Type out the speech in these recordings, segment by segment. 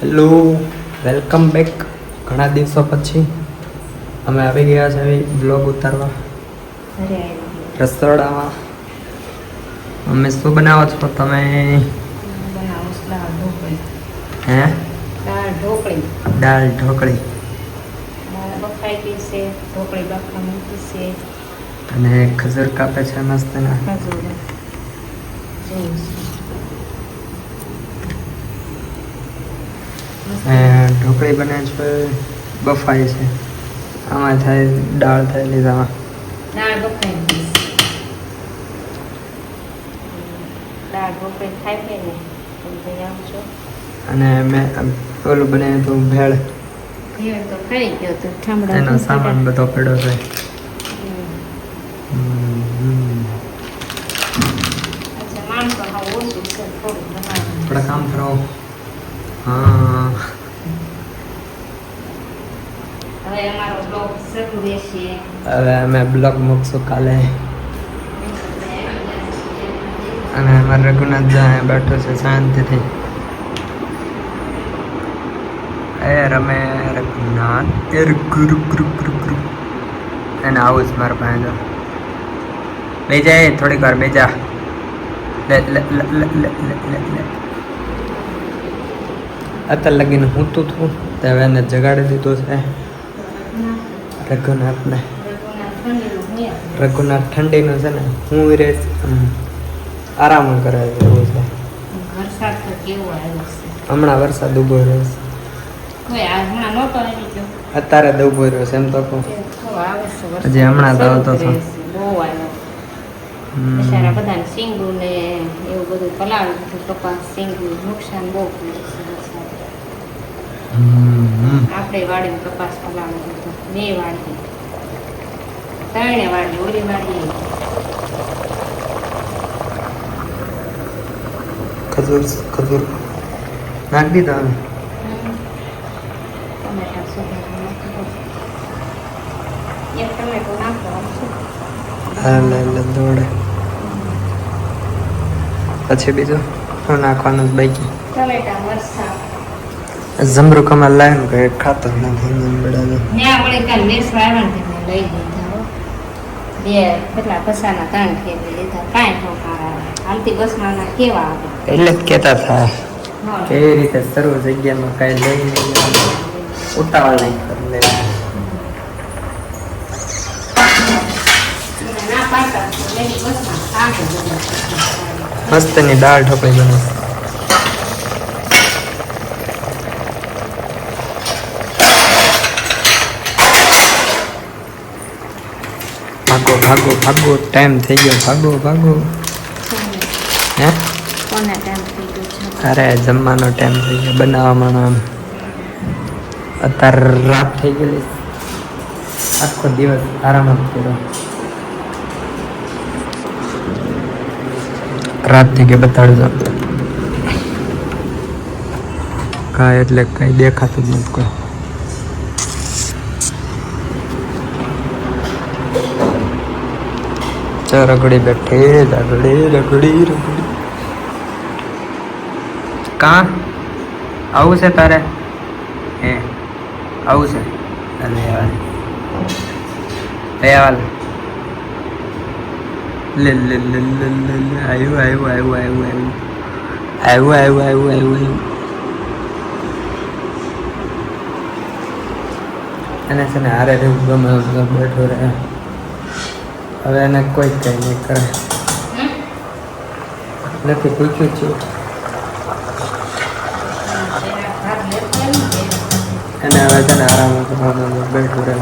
Hello, welcome back. ઘણા દિવસો પછી અમે આવી ગયા છે બ્લોગ ઉતારવા રસોડામાં. અમે શું બનાવો છો તમે? હે દાળ ઢોકળી અને ખજૂર કાપે છે મસ્ત ના. ઢોકળી બને છે, બફાઈ છે. આમાં થાય દાળ થાય લીધામાં દાળ ઢોકળી થાય કે ને આવજો. અને મેં ઓલું બનાવ્યું હતું ભેળ. તો ખાઈ ગયો તો એનો સામાન બધો પડ્યો છે. થોડા કામ કરો. હા, હવે અમારો બ્લોગ શરૂ રહેશે. હવે અમે બ્લોગ મૂકશું કાલે. અને અમારા રઘુનાથ જ્યાં બેઠો છે શાંતિથી. એ રમે રઘુનાથ ગુરુ ગુરુ ગુરુ ગુરુ. એને આવું જ મારા પાસે જો બેજા. એ થોડીક વાર બેજા. લે લે લે લે લે લે લે. અત્યારે લગીને હું તું તે હવે એને જગાડી દીધો છે રઘુનાથને. રઘુનાથ ઠંડીનું છે ને હું રેસ આરામ કરે એવું છે. હમણાં વરસાદ ઉભો રહેશે. અત્યારે તો ઉભો રહ્યો છે એમ તો કહું. હજી હમણાં તો આવતો હતો. બધાને સિંગું ને એવું બધું પલાળ્યું હતું. કપાસ સિંગું નુકસાન બહુ કર્યું છે. આપણે વાડીને કપાસ પલાળ્યો હતો. 2 વાડી 3 વાડી ઓલી વાડી ખજૂર નાખી દીધા અમે. ટમેટા સુધારી નાખો. એક ટમેટો નાખો. હા લે દોડે. પછી બીજું શું નાખવાનું બાકી? ટમેટા મરચાં જમરૂ કમાલ લાવ્યું કે ખાતો નથી બળાવે. ત્યાં વળે કાલ વેસવા આવ્યા ને લઈ લીધા. 2 કેટલા પસાના 3 ખેતી લીધા. કાંઈ ઠોકા હાલતી બસમાં ના કેવા આવે. એટલે જ કહેતા હતા કેવી રીતે સર્વ જગ્યામાં કાંઈ લઈ ઉતાવળ નહીં કરી લે. ના પાડતા લઈ બસમાં ખાતો. મસ્તની દાળ ઢોકળી બને. ભાગો ભાગો ભાગો, ટાઈમ થઈ ગયો. ભાગો ભાગો. હે કોને ટાઈમ થઈ ગયો છે? અરે જમવાનો ટાઈમ થઈ ગયો. બનાવવામાં આમ અત્યારે રાત થઈ ગયેલી. આખો દિવસ આરામ જ કર્યો. રાત થઈ ગઈ બતાડજો. કાંઈ એટલે કંઈ દેખાતું જ નથી કોઈ. રગડી બેઠી રગડી. કાં આવું છે તારે? હે આવું છે? અરે લે લે લે લે લે લે. આવ્યું. એને છે ને હારે રહેવું ગમે બેઠો રહે. હવે એને કોઈ કંઈ નહીં કરે. નથી પૂછ્યું છું એને. હવે છે ને આરામ કરવાનું બેઠું રહે.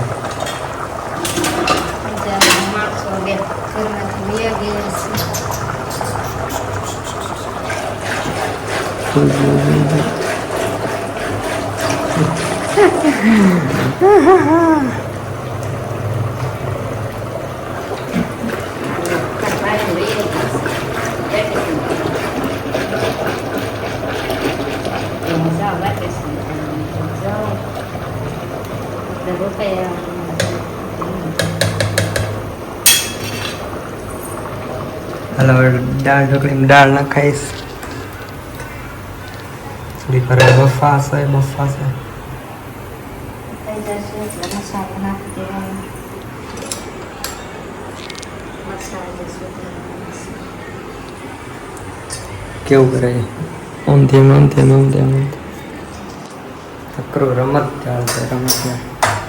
હાલો દાળ ઢોકળીમાં દાળ નાખાઈશ. થોડી કરે બફા છે થઈ જશે એટલે મસાલો નાખી દેવાનો. મસાલો સુધારવાનો. કેવું કરે આમ તકરો રમત ચાલશે રમત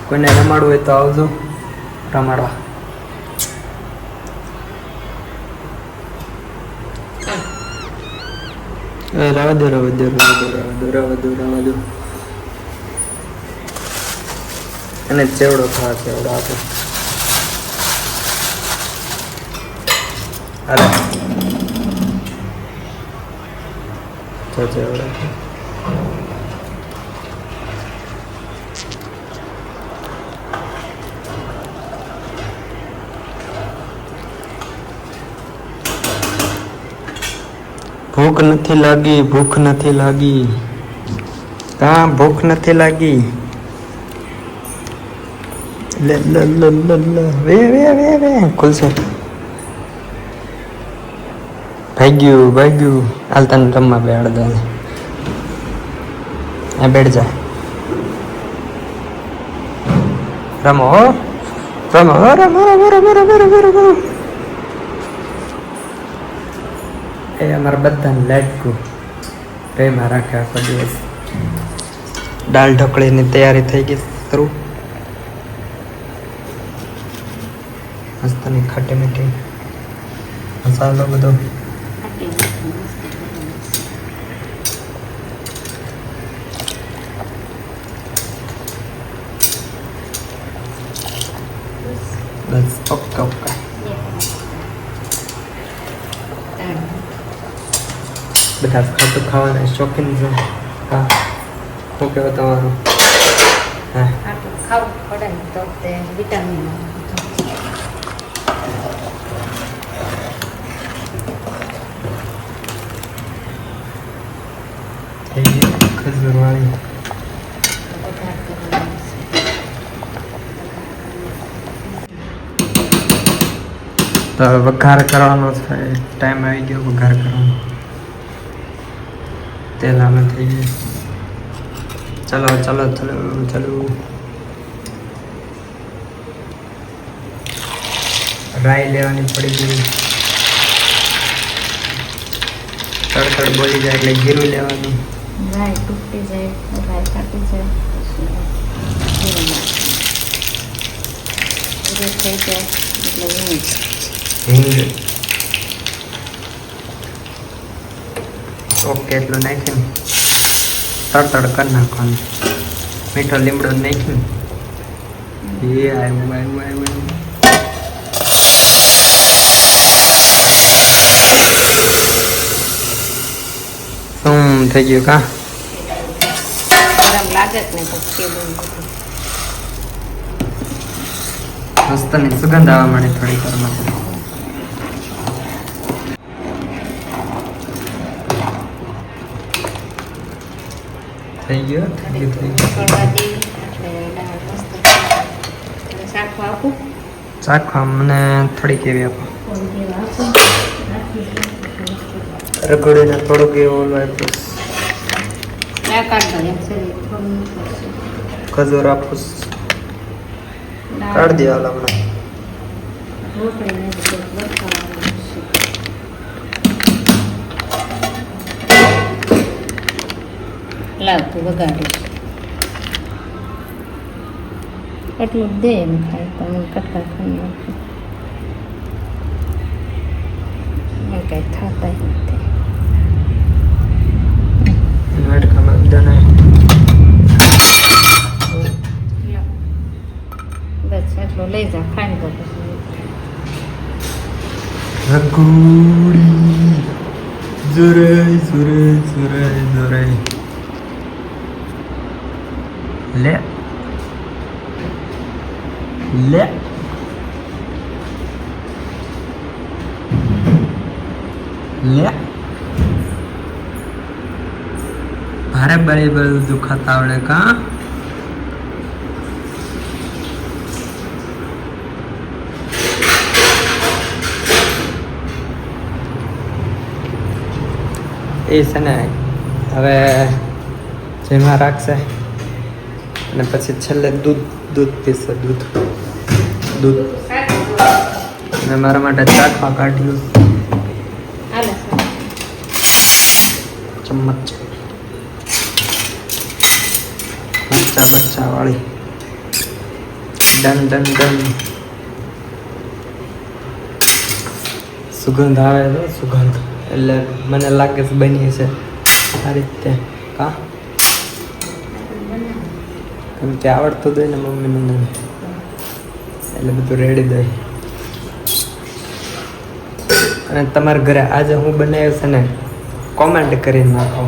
કોઈને રમાડવું હોય તો આવજો રમાડવા. રવા દો અને ચેવડો ખા ચેવડો આપો. અરે ચેવડો ભૂખ નથી લાગી કા ભૂખ નથી લાગી. લે વે ખુલશે. ભાગ્યું હાલ તને રમવા બેડ દે. આ બેડ જા રમો એ અમારા બધાને લાડકું પ્રેમમાં રાખે આખો દિવસ. દાળ ઢોકળીની તૈયારી થઈ ગઈ શરૂ. મસ્તની ખાટી મીઠી મસાલો બધો. બસ ઓકે. બધા ખાતું ખાવાના શોખીન છે. હા શું કહેવાય તમારું? હા ખાવું પડે ને તો તે વિટામિન ખજૂરવાળી તો વઘાર કરવાનો છે. ટાઈમ આવી ગયો વઘાર કરવાનો. તેલ આમે થઈ ગયું. ચલો રાઈ લેવાની પડી ગઈ. તડતડ બોલી જાય એટલે જીરું લેવાનું. રાઈ તૂટી જાય રાઈ કાટી જાય જીરું થઈ જાય એટલે હિંગ ઓકે એટલું નાખીને તડતડ કરી નાખવાનું. મીઠો લીમડો નાખીને એ આવ્યું. થઈ ગયું કા ગરમ લાગે જ ને પછી મસ્ત ની સુગંધ આવવા માંડી થોડી વારમાં. થઈ ગયો. ચાખવા મને થોડીક એવી આપો. રગડીને થોડુંક એવું આપ્યું. ખજૂર આપું કાઢ દે હાલ હમણાં. લાવતું વગાડીશ એટલું દે એમ ખાય તો હું કરતા ખાઈ નાખું. કઈ થતા નથી. બસ એટલું લઈ જા ખાઈ દો પછી. રગોડી જોરાઈ લે ભારે બળી બધું ખાતા આવડે કા. એ છે ને હવે જેમાં રાખશે અને પછી છેલ્લે દૂધ પીશે દૂધ અને મારા માટે ચાખવા કાઢ્યું હાલો ચમચ મરચા બચ્ચા વાળી ડન સુગંધ આવે તો સુગંધ એટલે મને લાગે છે બની છે આ રીતે કા કેમ કે આવડતું દઈ ને મમ્મી મને એટલે બધું રેડી દઈ અને તમારા ઘરે આજે હું બનાવ્યું છે ને કોમેન્ટ કરીને નાખો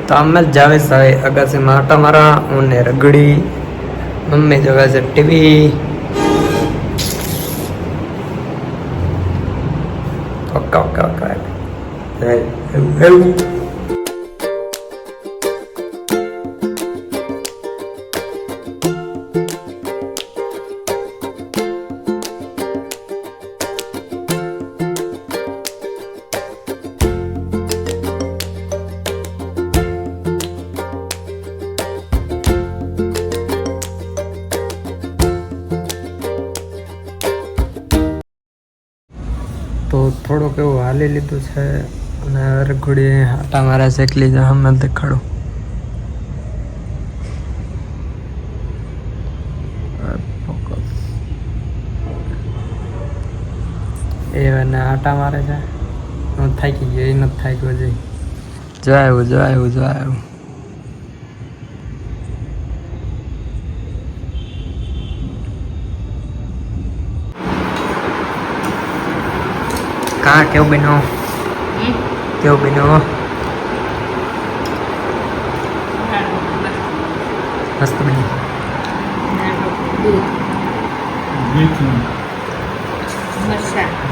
તો અમે જ જાવે સાહેબ અગાસીમાં આટા મારા હું ને રગડી મમ્મી જોવે છે ટીવી ઓકે એવું તો થોડુંક એવું હાલી લીધું છે અને રઘોડી આટા મારા શેકલી જ અમે દેખાડું એ અને આટા મારે છે હું થાકી ગયો એ નથી થાક્યો જઈ જો આવ્યું કા કેવું બનો મસ્ત બની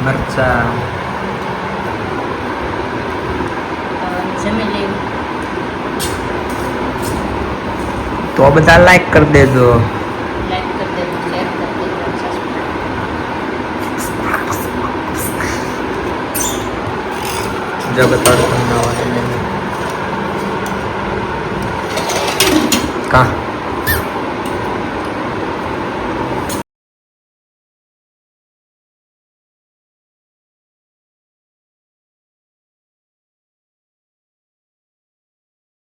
મરચા જમી લેવું તો બધા લાઈક કરી દેજો લાઈક કરી દેજો શેર કરી દેજો જો બતાડું તમને કા